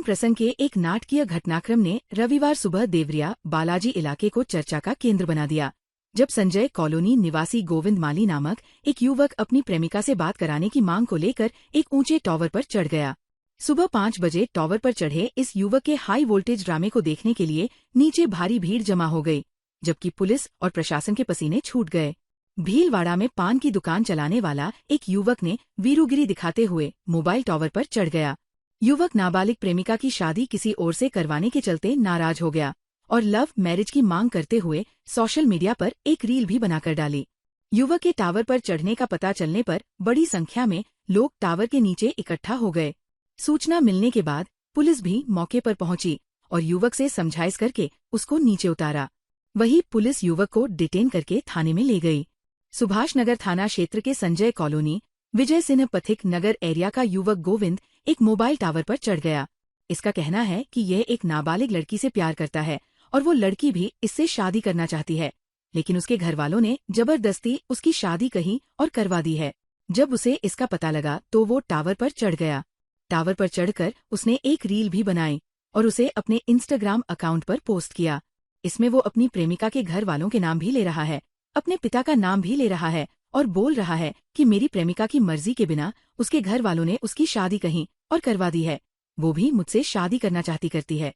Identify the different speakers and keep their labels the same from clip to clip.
Speaker 1: प्रेम प्रसंग के एक नाटकीय घटनाक्रम ने रविवार सुबह देवरिया बालाजी इलाके को चर्चा का केंद्र बना दिया, जब संजय कॉलोनी निवासी गोविंद माली नामक एक युवक अपनी प्रेमिका से बात कराने की मांग को लेकर एक ऊंचे टावर पर चढ़ गया। सुबह 5 बजे टावर पर चढ़े इस युवक के हाई वोल्टेज ड्रामे को देखने के लिए नीचे भारी भीड़ जमा हो गई, जबकि पुलिस और प्रशासन के पसीने छूट गए। भीलवाड़ा में पान की दुकान चलाने वाला एक युवक ने वीरूगिरी दिखाते हुए मोबाइल टावर पर चढ़ गया। युवक नाबालिग प्रेमिका की शादी किसी और से करवाने के चलते नाराज हो गया और लव मैरिज की मांग करते हुए सोशल मीडिया पर एक रील भी बनाकर डाली। युवक के टावर पर चढ़ने का पता चलने पर बड़ी संख्या में लोग टावर के नीचे इकट्ठा हो गए। सूचना मिलने के बाद पुलिस भी मौके पर पहुंची और युवक से समझाइश करके उसको नीचे उतारा। वहीं पुलिस युवक को डिटेन करके थाने में ले गई। सुभाष नगर थाना क्षेत्र के संजय कॉलोनी विजय सिंह पथिक नगर एरिया का युवक गोविंद एक मोबाइल टावर पर चढ़ गया। इसका कहना है कि यह एक नाबालिग लड़की से प्यार करता है और वो लड़की भी इससे शादी करना चाहती है, लेकिन उसके घर वालों ने जबरदस्ती उसकी शादी कही और करवा दी है। जब उसे इसका पता लगा तो वो टावर पर चढ़ गया। टावर पर चढ़कर उसने एक रील भी बनाई और उसे अपने इंस्टाग्राम अकाउंट पर पोस्ट किया। इसमें वो अपनी प्रेमिका के घर वालों के नाम भी ले रहा है, अपने पिता का नाम भी ले रहा है और बोल रहा है कि मेरी प्रेमिका की मर्जी के बिना उसके घर वालों ने उसकी शादी कही और करवा दी है। वो भी मुझसे शादी करना चाहती करती है।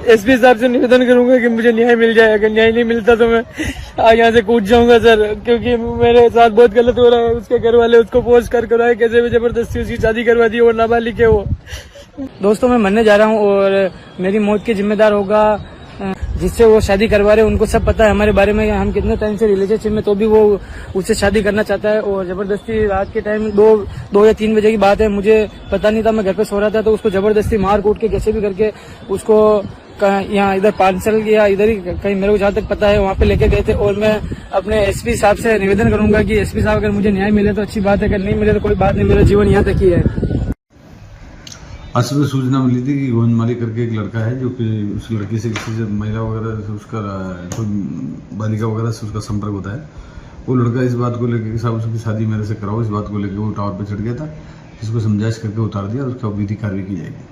Speaker 2: एसपी साहब से निवेदन करूंगा कि मुझे न्याय मिल जाए। अगर न्याय नहीं मिलता तो मैं आज यहाँ से कूद जाऊंगा सर, क्योंकि मेरे साथ बहुत गलत हो रहा है। उसके घर वाले उसको पोस्ट कर कराए, कैसे भी जबरदस्ती उसकी शादी करवा दी और नाबालिग है वो। दोस्तों, मैं मरने जा रहा हूँ और मेरी मौत के जिम्मेदार होगा जिससे वो शादी करवा रहे। उनको सब पता है हमारे बारे में, हम कितने टाइम से रिलेशनशिप में, तो भी वो उससे शादी करना चाहता है और जबरदस्ती रात के टाइम 2 या 3 बजे की बात है, मुझे पता नहीं था, मैं घर पे सो रहा था, तो उसको जबरदस्ती मार कूट के कैसे भी करके उसको यहाँ इधर पांचल या इधर ही कहीं, मेरे को जहाँ तक पता है वहाँ पे लेके गए थे। और मैं अपने एसपी साहब से निवेदन करूंगा कि एसपी साहब अगर मुझे न्याय मिले तो अच्छी बात है, अगर नहीं मिले तो कोई बात नहीं, मेरा जीवन यहाँ तक ही है।
Speaker 3: आज सुबह सूचना मिली थी कि गोविंद माली करके एक लड़का है जो कि उस लड़की से किसी से महिला वगैरह से उसका कोई बालिका वगैरह से उसका संपर्क होता है। वो लड़का इस बात को लेकर कि साहब उसकी शादी मेरे से कराओ, इस बात को लेकर वो टावर पर चढ़ गया था, जिसको समझाइश करके उतार दिया और उसका विधि कार्रवाई की जाएगी।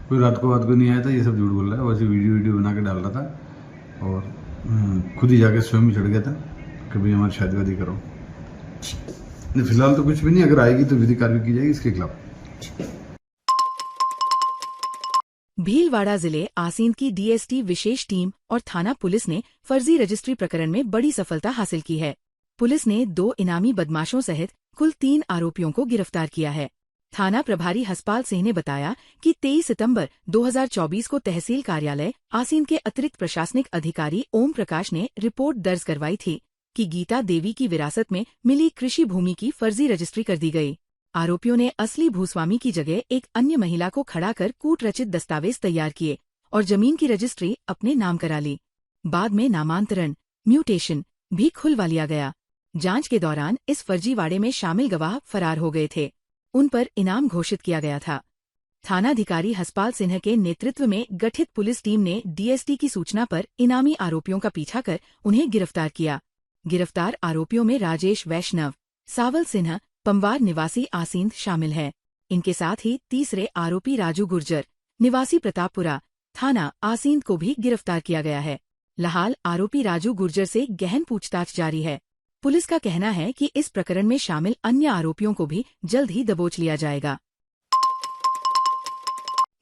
Speaker 3: कोई रात को नहीं आया था, ये सब झूठ बोल रहा है। वैसे वीडियो बना के डाल रहा था और खुद ही जाके स्वयं चढ़ गया था, कभी हमारी शादी वादी करो। फिलहाल तो कुछ भी नहीं, अगर आएगी तो विधि कार्रवाई की जाएगी इसके खिलाफ।
Speaker 1: भीलवाड़ा जिले आसींद की डीएसटी विशेष टीम और थाना पुलिस ने फर्जी रजिस्ट्री प्रकरण में बड़ी सफलता हासिल की है। पुलिस ने 2 इनामी बदमाशों सहित कुल 3 आरोपियों को गिरफ्तार किया है। थाना प्रभारी हसपाल सिंह ने बताया कि 23 सितंबर 2024 को तहसील कार्यालय आसींद के अतिरिक्त प्रशासनिक अधिकारी ओम प्रकाश ने रिपोर्ट दर्ज करवाई थी कि गीता देवी की विरासत में मिली कृषि भूमि की फर्जी रजिस्ट्री कर दी गई। आरोपियों ने असली भूस्वामी की जगह एक अन्य महिला को खड़ा कर कूटरचित दस्तावेज तैयार किए और जमीन की रजिस्ट्री अपने नाम करा ली। बाद में नामांतरण, म्यूटेशन भी खुलवा लिया गया। जांच के दौरान इस फर्जीवाड़े में शामिल गवाह फरार हो गए थे। उन पर इनाम घोषित किया गया था। थानाधिकारी हसपाल सिन्हा के नेतृत्व में गठित पुलिस टीम ने डीएसटी की सूचना पर इनामी आरोपियों का पीछा कर उन्हें गिरफ्तार किया। गिरफ्तार आरोपियों में राजेश वैष्णव, सावल सिन्हा, पमवार निवासी आसींद शामिल है। इनके साथ ही तीसरे आरोपी राजू गुर्जर निवासी प्रतापपुरा थाना आसींद को भी गिरफ्तार किया गया है। फिलहाल आरोपी राजू गुर्जर से गहन पूछताछ जारी है। पुलिस का कहना है कि इस प्रकरण में शामिल अन्य आरोपियों को भी जल्द ही दबोच लिया जाएगा।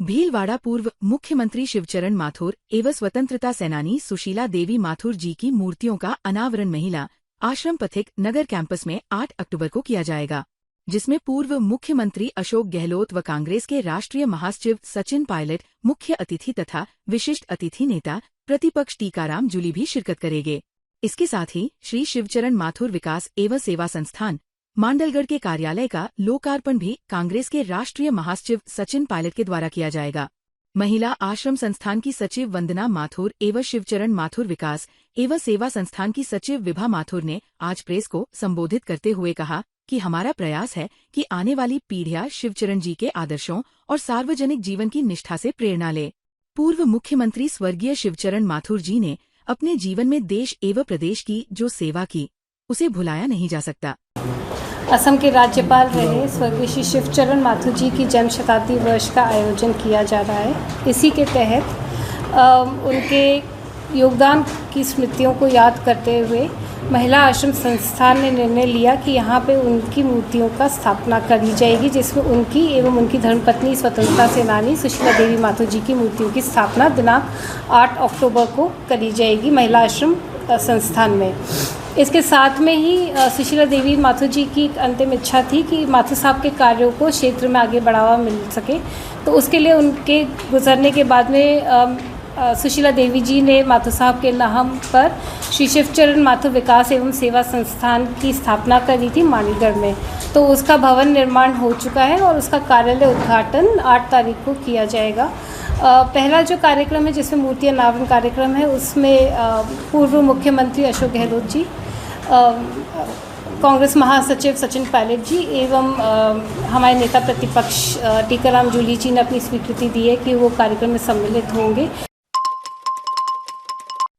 Speaker 1: भीलवाड़ा पूर्व मुख्यमंत्री शिवचरण माथुर एवं स्वतंत्रता सेनानी सुशीला देवी माथुर जी की मूर्तियों का अनावरण महिला आश्रम पथिक नगर कैंपस में 8 अक्टूबर को किया जाएगा, जिसमें पूर्व मुख्यमंत्री अशोक गहलोत व कांग्रेस के राष्ट्रीय महासचिव सचिन पायलट मुख्य अतिथि तथा विशिष्ट अतिथि नेता प्रतिपक्ष टीकाराम जूली भी शिरकत करेंगे। इसके साथ ही श्री शिवचरण माथुर विकास एवं सेवा संस्थान मांडलगढ़ के कार्यालय का लोकार्पण भी कांग्रेस के राष्ट्रीय महासचिव सचिन पायलट के द्वारा किया जाएगा। महिला आश्रम संस्थान की सचिव वंदना माथुर एवं शिवचरण माथुर विकास एवं सेवा संस्थान की सचिव विभा माथुर ने आज प्रेस को संबोधित करते हुए कहा कि हमारा प्रयास है कि आने वाली पीढ़ियां शिवचरण जी के आदर्शों और सार्वजनिक जीवन की निष्ठा से प्रेरणा ले। पूर्व मुख्यमंत्री स्वर्गीय शिवचरण माथुर जी ने अपने जीवन में देश एवं प्रदेश की जो सेवा की उसे भुलाया नहीं जा सकता।
Speaker 4: असम के राज्यपाल रहे स्वर्गीय श्री शिवचरण माथुर जी की जन्म शताब्दी वर्ष का आयोजन किया जा रहा है। इसी के तहत उनके योगदान की स्मृतियों को याद करते हुए महिला आश्रम संस्थान ने निर्णय लिया कि यहाँ पे उनकी मूर्तियों का स्थापना करी जाएगी, जिसमें उनकी एवं उनकी धर्मपत्नी स्वतंत्रता सेनानी सुशीला देवी माथुर जी की मूर्तियों की स्थापना दिनांक 8 अक्टूबर को करी जाएगी महिला आश्रम संस्थान में। इसके साथ में ही सुशीला देवी माथुर जी की अंतिम इच्छा थी कि माथुर साहब के कार्यों को क्षेत्र में आगे बढ़ावा मिल सके, तो उसके लिए उनके गुजरने के बाद में सुशीला देवी जी ने माथुर साहब के नाम पर श्री शिवचरण माथुर विकास एवं सेवा संस्थान की स्थापना करी थी मालीगढ़ में। तो उसका भवन निर्माण हो चुका है और उसका कार्यालय उद्घाटन 8 तारीख को किया जाएगा। पहला जो कार्यक्रम है जिसमें मूर्ति अनावरण कार्यक्रम है, उसमें पूर्व मुख्यमंत्री अशोक गहलोत जी, कांग्रेस महासचिव सचिन पायलट जी एवं हमारे नेता प्रतिपक्ष टीकाराम जूली जी ने अपनी स्वीकृति दी है कि वो कार्यक्रम में सम्मिलित होंगे।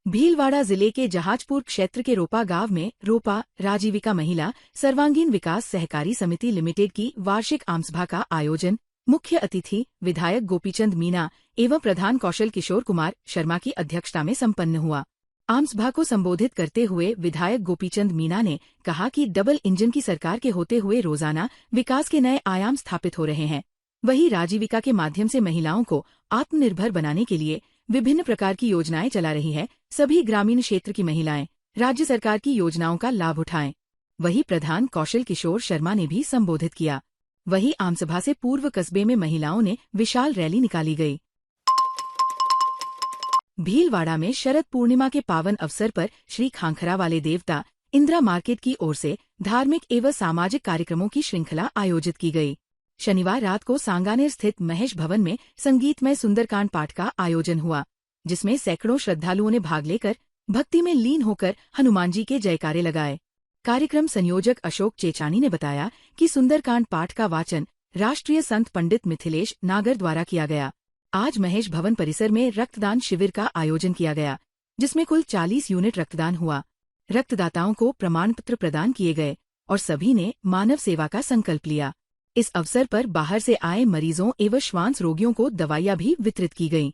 Speaker 1: भीलवाड़ा जिले के जहाजपुर क्षेत्र के रोपा गांव में रोपा राजीविका महिला सर्वांगीण विकास सहकारी समिति लिमिटेड की वार्षिक आमसभा का आयोजन मुख्य अतिथि विधायक गोपीचंद मीणा एवं प्रधान कौशल किशोर कुमार शर्मा की अध्यक्षता में संपन्न हुआ। आमसभा को संबोधित करते हुए विधायक गोपीचंद मीणा ने कहा कि डबल इंजन की सरकार के होते हुए रोजाना विकास के नए आयाम स्थापित हो रहे हैं। वहीं राजीविका के माध्यम से महिलाओं को आत्मनिर्भर बनाने के लिए विभिन्न प्रकार की योजनाएं चला रही है। सभी ग्रामीण क्षेत्र की महिलाएं राज्य सरकार की योजनाओं का लाभ उठाएं। वहीं प्रधान कौशल किशोर शर्मा ने भी संबोधित किया। वहीं आमसभा से पूर्व कस्बे में महिलाओं ने विशाल रैली निकाली गई। भीलवाड़ा में शरद पूर्णिमा के पावन अवसर पर श्री खांखरा वाले देवता इंदिरा मार्केट की ओर से धार्मिक एवं सामाजिक कार्यक्रमों की श्रृंखला आयोजित की गई। शनिवार रात को सांगानेर स्थित महेश भवन में संगीतमय सुंदरकांड पाठ का आयोजन हुआ, जिसमें सैकड़ों श्रद्धालुओं ने भाग लेकर भक्ति में लीन होकर हनुमान जी के जयकारे लगाए। कार्यक्रम संयोजक अशोक चेचानी ने बताया कि सुंदरकांड पाठ का वाचन राष्ट्रीय संत पंडित मिथिलेश नागर द्वारा किया गया। आज महेश भवन परिसर में रक्तदान शिविर का आयोजन किया गया, जिसमें कुल 40 यूनिट रक्तदान हुआ। रक्तदाताओं को प्रमाण पत्र प्रदान किए गए और सभी ने मानव सेवा का संकल्प लिया। इस अवसर पर बाहर से आए मरीजों एवं श्वास रोगियों को दवाइयां भी वितरित की गईं।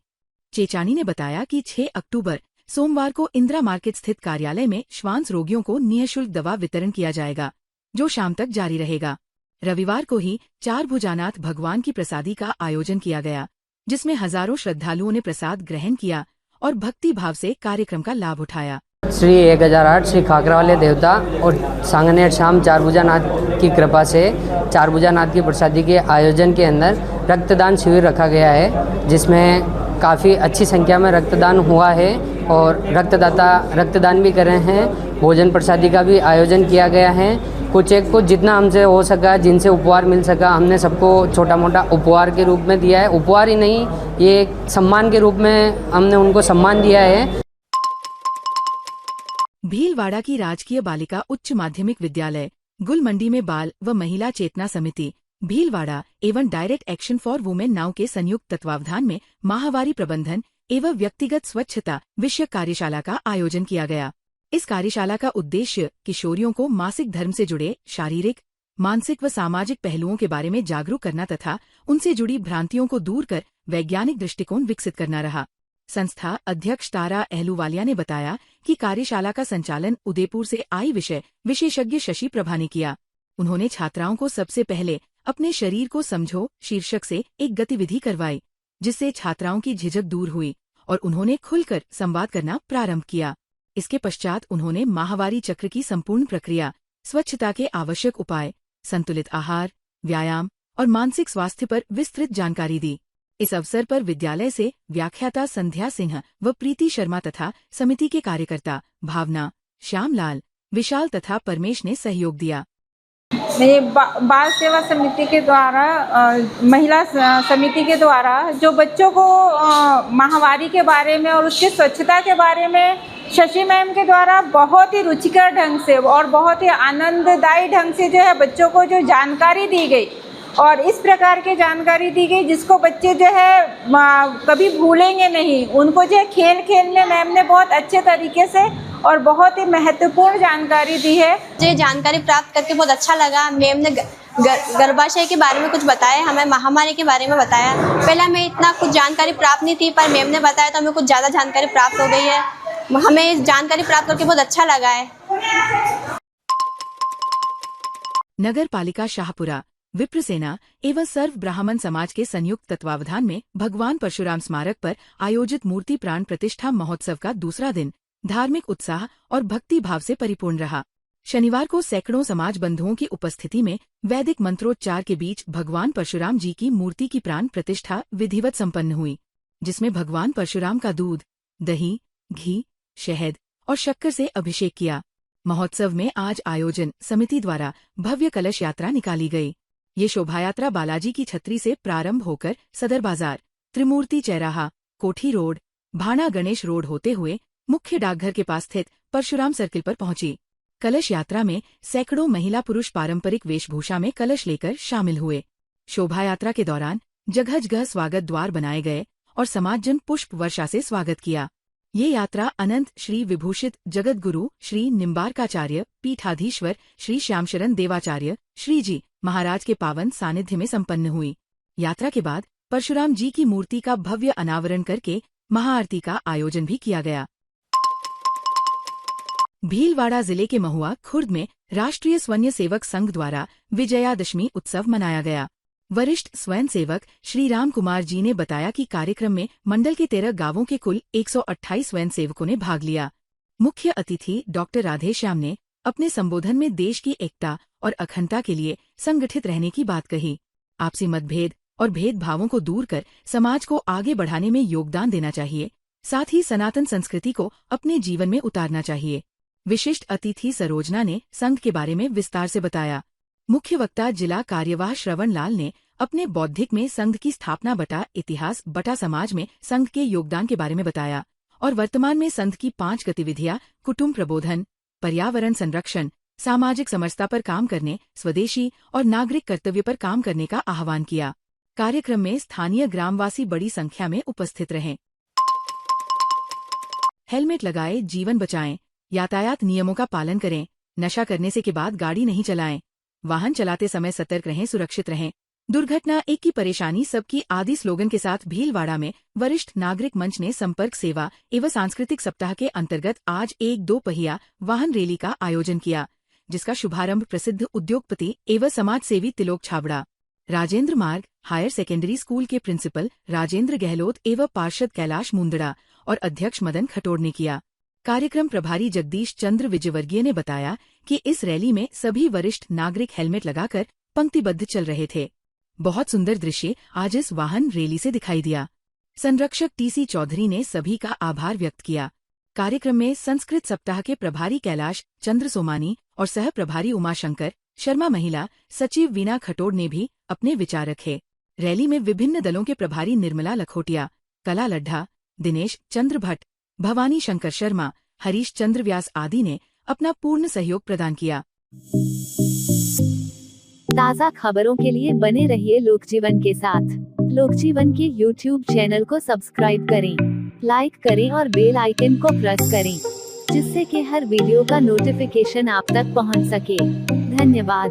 Speaker 1: चेचानी ने बताया कि 6 अक्टूबर सोमवार को इंदिरा मार्केट स्थित कार्यालय में श्वास रोगियों को निःशुल्क दवा वितरण किया जाएगा, जो शाम तक जारी रहेगा। रविवार को ही 4 भुजानाथ भगवान की प्रसादी का आयोजन किया गया, जिसमें हजारों श्रद्धालुओं ने प्रसाद ग्रहण किया और भक्ति भाव से कार्यक्रम का लाभ उठाया।
Speaker 5: श्री 1008 श्री खाकरा वाले देवता और सांगनेर शाम 4 भुजानाथ की कृपा से 4 भुजानाथ की प्रसादी के आयोजन के अंदर रक्तदान शिविर रखा गया है, जिसमें काफ़ी अच्छी संख्या में रक्तदान हुआ है और रक्तदाता रक्तदान भी कर रहे हैं। भोजन प्रसादी का भी आयोजन किया गया है। कुछ एक को जितना हमसे हो सका, जिनसे उपहार मिल सका, हमने सबको छोटा मोटा उपहार के रूप में दिया है। उपहार ही नहीं, ये एक सम्मान के रूप में हमने उनको सम्मान दिया है।
Speaker 1: भीलवाड़ा की राजकीय बालिका उच्च माध्यमिक विद्यालय गुलमंडी में बाल व महिला चेतना समिति भीलवाड़ा एवं direct action for women now के संयुक्त तत्वावधान में माहवारी प्रबंधन एवं व्यक्तिगत स्वच्छता विषय कार्यशाला का आयोजन किया गया। इस कार्यशाला का उद्देश्य किशोरियों को मासिक धर्म से जुड़े शारीरिक, मानसिक व सामाजिक पहलुओं के बारे में जागरूक करना तथा उनसे जुड़ी भ्रांतियों को दूर कर वैज्ञानिक दृष्टिकोण विकसित करना रहा। संस्था अध्यक्ष तारा अहलूवालिया ने बताया कि कार्यशाला का संचालन उदयपुर से आई विषय विशेषज्ञ शशि प्रभा ने किया। उन्होंने छात्राओं को सबसे पहले अपने शरीर को समझो शीर्षक से एक गतिविधि करवाई, जिससे छात्राओं की झिझक दूर हुई और उन्होंने खुलकर संवाद करना प्रारंभ किया। इसके पश्चात उन्होंने माहवारी चक्र की संपूर्ण प्रक्रिया, स्वच्छता के आवश्यक उपाय, संतुलित आहार, व्यायाम और मानसिक स्वास्थ्य पर विस्तृत जानकारी दी। इस अवसर पर विद्यालय से व्याख्याता संध्या सिंह व प्रीति शर्मा तथा समिति के कार्यकर्ता भावना, श्यामलाल, विशाल तथा परमेश ने सहयोग दिया।
Speaker 6: मेरे बाल सेवा समिति के द्वारा महिला समिति के द्वारा जो बच्चों को माहवारी के बारे में और उसकी स्वच्छता के बारे में शशि मैम के द्वारा बहुत ही रुचिकर ढंग से और बहुत ही आनंददायी ढंग से जो है बच्चों को जो जानकारी दी गई, और इस प्रकार की जानकारी दी गई जिसको बच्चे जो है कभी भूलेंगे नहीं। उनको जो है खेल खेल में मैम ने बहुत अच्छे तरीके से और बहुत ही महत्वपूर्ण जानकारी दी है।
Speaker 7: मुझे जानकारी प्राप्त करके बहुत अच्छा लगा। मैम ने गर्भाशय के बारे में कुछ बताया, हमें महामारी के बारे में बताया। पहले हमें इतना कुछ जानकारी प्राप्त नहीं थी, पर मैम ने बताया तो हमें कुछ ज़्यादा जानकारी प्राप्त हो गई है। हमें जानकारी प्राप्त करके बहुत अच्छा लगा है।
Speaker 1: नगर पालिका शाहपुरा, विप्र सेना एवं सर्व ब्राह्मण समाज के संयुक्त तत्वावधान में भगवान परशुराम स्मारक पर आयोजित मूर्ति प्राण प्रतिष्ठा महोत्सव का दूसरा दिन धार्मिक उत्साह और भक्ति भाव से परिपूर्ण रहा। शनिवार को सैकड़ों समाज बंधुओं की उपस्थिति में वैदिक मंत्रोच्चार के बीच भगवान परशुराम जी की मूर्ति की प्राण प्रतिष्ठा विधिवत संपन्न हुई, जिसमें भगवान परशुराम का दूध, दही, घी, शहद और शक्कर से अभिषेक किया। महोत्सव में आज आयोजन समिति द्वारा भव्य कलश यात्रा निकाली गई। ये शोभायात्रा बालाजी की छतरी से प्रारंभ होकर सदर बाजार, त्रिमूर्ति चौराहा, कोठी रोड, भाना गणेश रोड होते हुए मुख्य डाकघर के पास स्थित परशुराम सर्किल पर पहुंची। कलश यात्रा में सैकड़ों महिला पुरुष पारंपरिक वेशभूषा में कलश लेकर शामिल हुए। शोभा यात्रा के दौरान जगह जगह स्वागत द्वार बनाए गए और समाजजन पुष्प वर्षा से स्वागत किया। ये यात्रा अनंत श्री विभूषित जगत गुरु श्री निम्बारकाचार्य पीठाधीश्वर श्री श्यामशरण देवाचार्य श्री जी महाराज के पावन सानिध्य में संपन्न हुई। यात्रा के बाद परशुराम जी की मूर्ति का भव्य अनावरण करके महाआरती का आयोजन भी किया गया। भीलवाड़ा जिले के महुआ खुर्द में राष्ट्रीय स्वयं सेवक संघ द्वारा विजयादशमी उत्सव मनाया गया। वरिष्ठ स्वयं सेवक श्री राम कुमार जी ने बताया कि कार्यक्रम में मंडल के 13 गांवों के कुल 128 स्वयं सेवकों ने भाग लिया। मुख्य अतिथि डॉक्टर राधेश्याम ने अपने संबोधन में देश की एकता और अखंडता के लिए संगठित रहने की बात कही। आपसी मतभेद और भेदभावों को दूर कर समाज को आगे बढ़ाने में योगदान देना चाहिए, साथ ही सनातन संस्कृति को अपने जीवन में उतारना चाहिए। विशिष्ट अतिथि सरोजना ने संघ के बारे में विस्तार से बताया। मुख्य वक्ता जिला कार्यवाह श्रवण लाल ने अपने बौद्धिक में संघ की स्थापना बटा इतिहास बटा समाज में संघ के योगदान के बारे में बताया और वर्तमान में संघ की 5 गतिविधियां कुटुंब प्रबोधन, पर्यावरण संरक्षण, सामाजिक समरसता पर काम करने, स्वदेशी और नागरिक कर्तव्य पर काम करने का आह्वान किया। कार्यक्रम में स्थानीय ग्रामवासी बड़ी संख्या में उपस्थित रहे। हेलमेट लगाए, जीवन बचाएं, यातायात नियमों का पालन करें, नशा करने से के बाद गाड़ी नहीं चलाएं, वाहन चलाते समय सतर्क रहें, सुरक्षित रहें। दुर्घटना एक की परेशानी सबकी आदि स्लोगन के साथ भीलवाड़ा में वरिष्ठ नागरिक मंच ने संपर्क सेवा एवं सांस्कृतिक सप्ताह के अंतर्गत आज एक 2 पहिया वाहन रैली का आयोजन किया, जिसका शुभारंभ प्रसिद्ध उद्योगपति एवं समाज सेवी तिलोक छाबड़ा, राजेंद्र मार्ग हायर सेकेंडरी स्कूल के प्रिंसिपल राजेंद्र गहलोत एवं पार्षद कैलाश मुंदड़ा और अध्यक्ष मदन खटोड़ ने किया। कार्यक्रम प्रभारी जगदीश चंद्र विजयवर्गीय ने बताया कि इस रैली में सभी वरिष्ठ नागरिक हेलमेट लगाकर पंक्तिबद्ध चल रहे थे। बहुत सुंदर दृश्य आज इस वाहन रैली से दिखाई दिया। संरक्षक टीसी चौधरी ने सभी का आभार व्यक्त किया। कार्यक्रम में संस्कृत सप्ताह के प्रभारी कैलाश चंद्र सोमानी और सह प्रभारी उमाशंकर शर्मा, महिला सचिव वीना खटोड़ ने भी अपने विचार रखे। रैली में विभिन्न दलों के प्रभारी निर्मला लखोटिया, कला लड्ढा, दिनेश चंद्र भट्ट, भवानी शंकर शर्मा, हरीश चंद्र व्यास आदि ने अपना पूर्ण सहयोग प्रदान किया।
Speaker 8: ताज़ा खबरों के लिए बने रहिए लोकजीवन के साथ। लोकजीवन के YouTube चैनल को सब्सक्राइब करें, लाइक करें और बेल आइकन को प्रेस करें, जिससे कि हर वीडियो का नोटिफिकेशन आप तक पहुंच सके। धन्यवाद।